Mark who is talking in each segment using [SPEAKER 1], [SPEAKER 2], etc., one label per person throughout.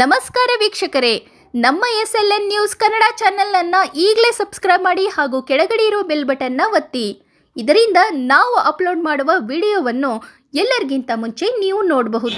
[SPEAKER 1] ನಮಸ್ಕಾರ ವೀಕ್ಷಕರೇ, ನಮ್ಮ SLN ನ್ಯೂಸ್ ಕನ್ನಡ ಚಾನೆಲ್ನ ಈಗಲೇ ಸಬ್ಸ್ಕ್ರೈಬ್ ಮಾಡಿ ಹಾಗೂ ಕೆಳಗಡೆ ಇರೋ ಬೆಲ್ ಬಟನ್ನ ಒತ್ತಿ. ಇದರಿಂದ ನಾವು ಅಪ್ಲೋಡ್ ಮಾಡುವ ವಿಡಿಯೋವನ್ನು ಎಲ್ಲರಿಗಿಂತ ಮುಂಚೆ ನೀವು ನೋಡಬಹುದು.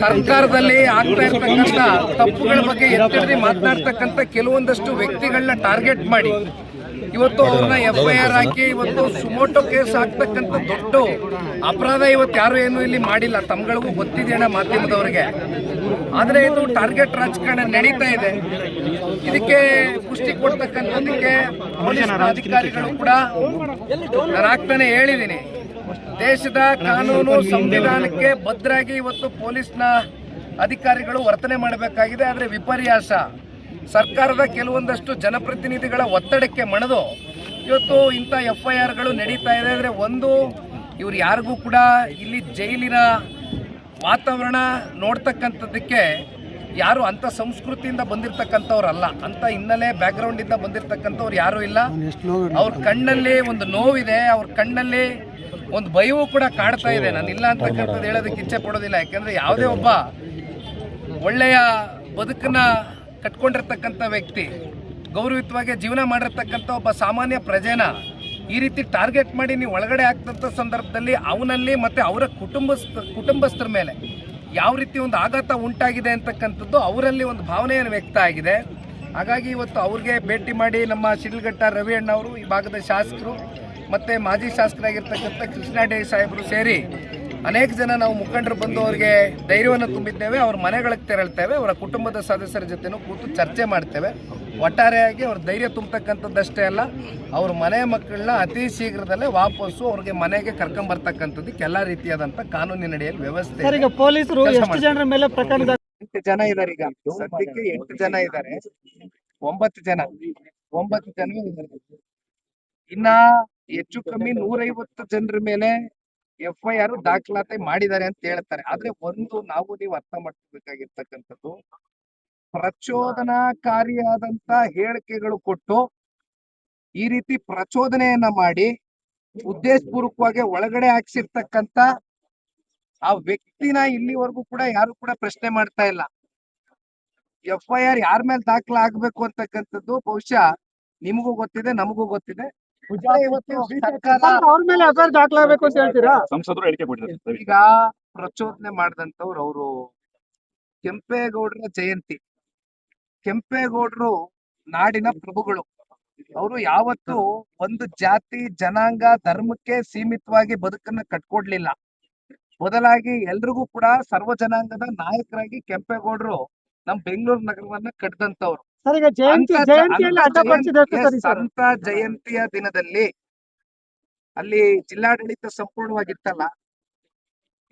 [SPEAKER 2] ಸರ್ಕಾರದಲ್ಲಿ ಆಗ್ತಾ ಇರ್ತಕ್ಕಂಥ ತಪ್ಪುಗಳ ಬಗ್ಗೆ ಎತ್ತಿಡಿದು ಮಾತನಾಡ್ತಕ್ಕಂಥ ಕೆಲವೊಂದಷ್ಟು ವ್ಯಕ್ತಿಗಳನ್ನ ಟಾರ್ಗೆಟ್ ಮಾಡಿ ಇವತ್ತು ಅವ್ರನ್ನ FIR ಹಾಕಿ ಇವತ್ತು ಸುಮೋಟೋ ಕೇಸ್ ಹಾಕ್ತಕ್ಕಂಥ ದೊಡ್ಡ ಅಪರಾಧ ಇವತ್ತು ಯಾರು ಏನು ಇಲ್ಲಿ ಮಾಡಿಲ್ಲ. ತಮ್ಗಳಿಗೂ ಗೊತ್ತಿದೆಯಣ್ಣ ಮಾಧ್ಯಮದವರಿಗೆ. ಆದರೆ ಇದು ಟಾರ್ಗೆಟ್ ರಾಜಕಾರಣ ನಡೀತಾ ಇದೆ. ಇದಕ್ಕೆ ಪುಷ್ಟಿ ಕೊಡ್ತಕ್ಕಂಥದ್ದಕ್ಕೆ ಪೊಲೀಸ್ ಅಧಿಕಾರಿಗಳು ಕೂಡ ನಾನು ಆಗ್ತಾನೆ ಹೇಳಿದ್ದೀನಿ, ದೇಶದ ಕಾನೂನು ಸಂವಿಧಾನಕ್ಕೆ ಬದ್ಧರಾಗಿ ಇವತ್ತು ಪೊಲೀಸ್ನ ಅಧಿಕಾರಿಗಳು ವರ್ತನೆ ಮಾಡಬೇಕಾಗಿದೆ. ಆದರೆ ವಿಪರ್ಯಾಸ ಸರ್ಕಾರದ ಕೆಲವೊಂದಷ್ಟು ಜನಪ್ರತಿನಿಧಿಗಳ ಒತ್ತಡಕ್ಕೆ ಮಣಿದು ಇವತ್ತು ಇಂಥ FIRಗಳು ನಡೀತಾ ಇದೆ. ಅಂದರೆ ಒಂದು, ಇವ್ರು ಯಾರಿಗೂ ಕೂಡ ಇಲ್ಲಿ ಜೈಲಿನ ವಾತಾವರಣ ನೋಡ್ತಕ್ಕಂಥದ್ದಕ್ಕೆ ಯಾರು ಅಂಥ ಸಂಸ್ಕೃತಿಯಿಂದ ಬಂದಿರತಕ್ಕಂಥವ್ರಲ್ಲ, ಅಂಥ ಹಿನ್ನೆಲೆ ಬ್ಯಾಕ್ಗ್ರೌಂಡಿಂದ ಬಂದಿರತಕ್ಕಂಥವ್ರು ಯಾರೂ ಇಲ್ಲ. ಅವ್ರ ಕಣ್ಣಲ್ಲಿ ಒಂದು ನೋವಿದೆ, ಅವ್ರ ಕಣ್ಣಲ್ಲಿ ಒಂದು ಭಯವೂ ಕೂಡ ಕಾಡ್ತಾ ಇದೆ. ನಾನು ಇಲ್ಲ ಅಂತಕ್ಕಂಥದ್ದು ಹೇಳೋದಕ್ಕೆ ಇಚ್ಛೆ ಪಡೋದಿಲ್ಲ. ಯಾಕೆಂದರೆ ಯಾವುದೇ ಒಬ್ಬ ಒಳ್ಳೆಯ ಬದುಕನ್ನ ಕಟ್ಕೊಂಡಿರ್ತಕ್ಕಂಥ ವ್ಯಕ್ತಿ, ಗೌರವಯುತವಾಗಿ ಜೀವನ ಮಾಡಿರ್ತಕ್ಕಂಥ ಒಬ್ಬ ಸಾಮಾನ್ಯ ಪ್ರಜೆನ ಈ ರೀತಿ ಟಾರ್ಗೆಟ್ ಮಾಡಿ ನೀವು ಒಳಗಡೆ ಆಗ್ತಂಥ ಸಂದರ್ಭದಲ್ಲಿ ಅವನಲ್ಲಿ ಮತ್ತು ಅವರ ಕುಟುಂಬಸ್ಥರ ಮೇಲೆ ಯಾವ ರೀತಿ ಒಂದು ಆಘಾತ ಉಂಟಾಗಿದೆ ಅಂತಕ್ಕಂಥದ್ದು ಅವರಲ್ಲಿ ಒಂದು ಭಾವನೆಯನ್ನು ವ್ಯಕ್ತ ಆಗಿದೆ. ಹಾಗಾಗಿ ಇವತ್ತು ಅವ್ರಿಗೆ ಭೇಟಿ ಮಾಡಿ ನಮ್ಮ ಶಿಡ್ಲಘಟ್ಟ ರವಿ ಅಣ್ಣವರು, ಈ ಭಾಗದ ಶಾಸಕರು ಮತ್ತು ಮಾಜಿ ಶಾಸಕರಾಗಿರ್ತಕ್ಕಂಥ ಕೃಷ್ಣಾಡೆ ಸಾಹೇಬರು ಸೇರಿ ಅನೇಕ ಜನ ನಾವು ಮುಖಂಡರು ಬಂದು ಅವರಿಗೆ ಧೈರ್ಯವನ್ನು ತುಂಬಿದ್ದೇವೆ. ಅವ್ರ ಮನೆಗಳಿಗೆ ತೆರಳ್ತೇವೆ, ಅವರ ಕುಟುಂಬದ ಸದಸ್ಯರ ಜೊತೆನೂ ಕೂತು ಚರ್ಚೆ ಮಾಡ್ತೇವೆ. ಒಟ್ಟಾರೆಯಾಗಿ ಅವ್ರ ಧೈರ್ಯ ತುಂಬತಕ್ಕಂಥದ್ದಷ್ಟೇ ಅಲ್ಲ, ಅವ್ರ ಮನೆ ಮಕ್ಕಳನ್ನ ಅತಿ ಶೀಘ್ರದಲ್ಲೇ ವಾಪಸ್ಸು ಅವ್ರಿಗೆ ಮನೆಗೆ ಕರ್ಕೊಂಬರ್ತಕ್ಕಂಥದ್ದಕ್ಕೆ ಎಲ್ಲ ರೀತಿಯಾದಂಥ ಕಾನೂನಿನ ಅಡಿಯಲ್ಲಿ ವ್ಯವಸ್ಥೆ.
[SPEAKER 3] ಪೊಲೀಸರು ಎಷ್ಟು ಜನರ ಮೇಲೆ ಪ್ರಕರಣ?
[SPEAKER 2] 8 ಜನ ಇದ್ದಾರೆ. ಈಗ ಸದ್ಯಕ್ಕೆ 8 ಜನ ಇದ್ದಾರೆ. 9 ಜನ ಇದ್ದಾರೆ. ಇನ್ನ ಹೆಚ್ಚು ಕಮ್ಮಿ 150 ಜನರ ಮೇಲೆ FIR ದಾಖಲಾತಿ ಮಾಡಿದ್ದಾರೆ ಅಂತ ಹೇಳ್ತಾರೆ. ಆದ್ರೆ ಒಂದು ನೀವು ಅರ್ಥ ಮಾಡ್ಕೋಬೇಕಾಗಿರ್ತಕ್ಕಂಥದ್ದು, ಪ್ರಚೋದನಾಕಾರಿಯಾದಂತ ಹೇಳಿಕೆಗಳು ಕೊಟ್ಟು ಈ ರೀತಿ ಪ್ರಚೋದನೆಯನ್ನ ಮಾಡಿ ಉದ್ದೇಶಪೂರ್ವಕವಾಗಿ ಒಳಗಡೆ ಹಾಕ್ಸಿರ್ತಕ್ಕಂಥ ಆ ವ್ಯಕ್ತಿನ ಇಲ್ಲಿವರೆಗೂ ಕೂಡ ಯಾರು ಕೂಡ ಪ್ರಶ್ನೆ ಮಾಡ್ತಾ ಇಲ್ಲ. FIR ಯಾರ ಮೇಲೆ ದಾಖಲೆ ಆಗ್ಬೇಕು ಅಂತಕ್ಕಂಥದ್ದು ಬಹುಶಃ ನಿಮಗೂ ಗೊತ್ತಿದೆ, ನಮಗೂ ಗೊತ್ತಿದೆ.
[SPEAKER 3] ಅವ್ರ ಮೇಲೆ FIR ದಾಖಲಾಗಬೇಕು ಅಂತ ಹೇಳ್ತೀರಾ?
[SPEAKER 4] ಸಂಸದರು ಹೇಳಿಕೆ ಕೊಟ್ಟಿದ್ದಾರೆ.
[SPEAKER 2] ಈಗ ಪ್ರಚೋದನೆ ಮಾಡಿದಂತವ್ರು ಅವರು ಕೆಂಪೇಗೌಡರ ಜಯಂತಿ. ಕೆಂಪೇಗೌಡರು ನಾಡಿನ ಪ್ರಭುಗಳು. ಅವರು ಯಾವತ್ತು ಒಂದು ಜಾತಿ ಜನಾಂಗ ಧರ್ಮಕ್ಕೆ ಸೀಮಿತವಾಗಿ ಬದುಕನ್ನ ಕಟ್ಕೊಡ್ಲಿಲ್ಲ. ಬದಲಾಗಿ ಎಲ್ರಿಗೂ ಕೂಡ ಸರ್ವ ಜನಾಂಗದ ನಾಯಕರಾಗಿ ಕೆಂಪೇಗೌಡರು ನಮ್ ಬೆಂಗಳೂರು ನಗರವನ್ನ ಕಟ್ಟಿದಂತವ್ರು. ಸಂತ ಜಯಂತಿಯ ದಿನದಲ್ಲಿ ಅಲ್ಲಿ ಜಿಲ್ಲಾಡಳಿತ ಸಂಪೂರ್ಣವಾಗಿತ್ತಲ್ಲ,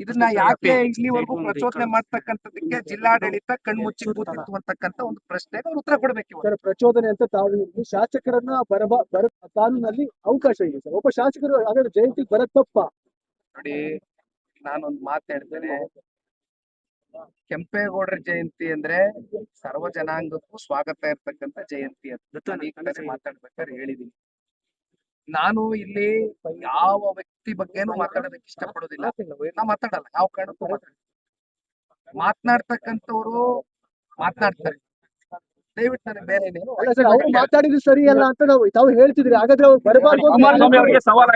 [SPEAKER 2] ಇದನ್ನ ಯಾಕೆ ಇಲ್ಲಿವರೆಗೂ ಪ್ರಚೋದನೆ ಮಾಡ್ತಕ್ಕಂಥದಕ್ಕೆ ಜಿಲ್ಲಾಡಳಿತ ಕಣ್ಮುಚ್ಚಿ ಕೂತಿತ್ತು ಅಂತಕ್ಕಂಥ ಒಂದು ಪ್ರಶ್ನೆಗೆ ಉತ್ತರ ಕೊಡ್ಬೇಕು.
[SPEAKER 3] ಪ್ರಚೋದನೆ ಅಂತ ತಾವು ಶಾಸಕರನ್ನ ಕಾನೂನಲ್ಲಿ ಅವಕಾಶ ಇದೆ ಸರ್. ಒಬ್ಬ ಶಾಸಕರು ಹಾಗಾದ್ರೆ ಜಯಂತಿ ಬರ ತಪ್ಪ?
[SPEAKER 2] ನೋಡಿ, ನಾನೊಂದು ಮಾತಾಡ್ತೇನೆ. ಕೆಂಪೇಗೌಡರ ಜಯಂತಿ ಅಂದ್ರೆ ಸರ್ವ ಜನಾಂಗಕ್ಕೂ ಸ್ವಾಗತ ಇರ್ತಕ್ಕಂಥ ಜಯಂತಿ ಅಂತ ನಾನು ಈ ಕಡೆ ಮಾತಾಡ್ಬೇಕಾದ್ರೆ ಹೇಳಿದೀನಿ. ನಾನು ಇಲ್ಲಿ ಯಾವ ವ್ಯಕ್ತಿ ಬಗ್ಗೆನೂ ಮಾತಾಡೋದಕ್ಕೆ ಇಷ್ಟಪಡೋದಿಲ್ಲ. ನಾ ಮಾತಾಡಲ್ಲ, ಯಾವ ಕಾರಣಕ್ಕೂ ಮಾತಾಡ್ತಕ್ಕಂಥವ್ರು ಮಾತನಾಡ್ತಾರೆ. ದಯವಿಟ್ಟು ನನಗೆ ಬೇರೆ ಏನೇನು
[SPEAKER 3] ಅಲ್ಲ ಸರ್, ಅವ್ರು ಮಾತಾಡಿದ್ದು ಸರಿ ಅಲ್ಲ ಅಂತ ತಾವು ಹೇಳ್ತಿದ್ರಿ. ಹಾಗಾದ್ರೆ ಅವ್ರು ಬರಬಾರ್ದು ಅಂತ
[SPEAKER 4] ಕುಮಾರಸ್ವಾಮಿ ಅವರಿಗೆ ಸವಾಲ್